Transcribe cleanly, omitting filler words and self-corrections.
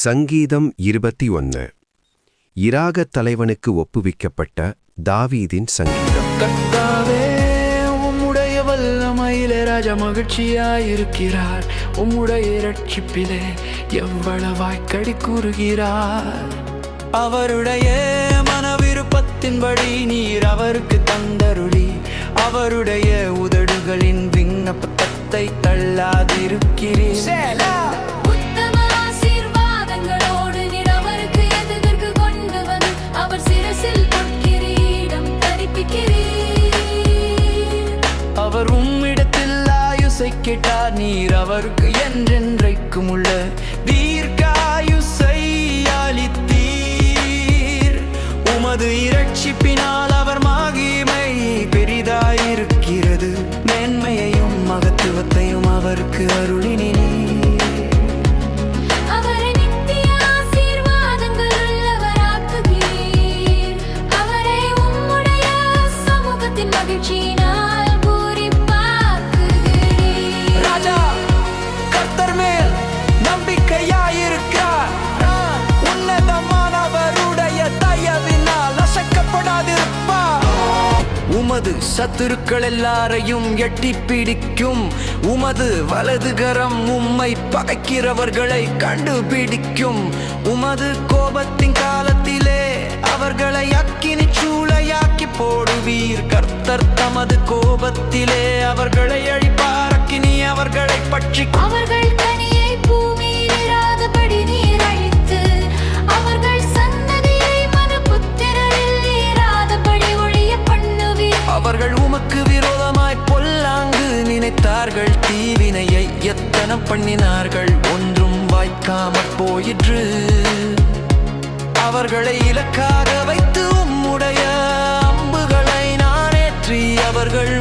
சங்கீதம் 21. இராகத் தலைவனுக்கு ஒப்புவிக்கப்பட்ட தாவீதின் சங்கீதம். கர்த்தாவே, உம்முடைய வல்லமையிலே ராஜா மகிழ்ச்சியாயிருக்கிறார். உம்முடைய இரட்சிப்பிலே எவ்வளவாய் கடி கூறுகிறார். அவருடைய மனவிருப்பத்தின்படி நீர் அவருக்கு தந்தருளி அவருடைய உதடுகளின் விண்ணப்பத்தை தள்ளாதிருக்கிறீர். அவர் உம்மிடத்தில் ஆயுசை கேட்டார். நீர் அவருக்கு என்றென்றைக்கும் உள்ள தீர்க்காயுசை அளித்தீர். உமது இரட்சிப்பினால் அவர் மகிமை பெரிதாயிருக்கிறது. மேன்மையையும் மகத்துவத்தையும் அவருக்கு அருளினீர். உமது சத்துருக்கள் எல்லாரையும் எட்டி பிடிக்கும். உமது வலதுகரம் உம்மை பகைக்கிறவர்களை கண்டுபிடிக்கும். உமது கோபத்தின் காலத்திலே அவர்களை அக்கினி சூளையாக்கி போடுவீர். கர்த்தர் தமது கோபத்திலே அவர்களை அழிப்பார். அக்கினி அவர்களை பற்றி அவர்கள் கனியை பூமியில் இராதபடி நீர் அழித்து அவர்கள் சந்ததியை மனுபுத்திரரில் இராதபடி ஒழிய பண்ணுவீர். அவர்கள் உமக்கு விரோதமாய் பொல்லாங்கு நினைத்தார்கள். தீவினையை எத்தனை பண்ணினார்கள், ஒன்றும் வாய்க்காமற் போயிற்று. அவர்களை இலக்காக வைத்து உம்முடைய அம்புகளை நான் ஏற்றி அவர்கள்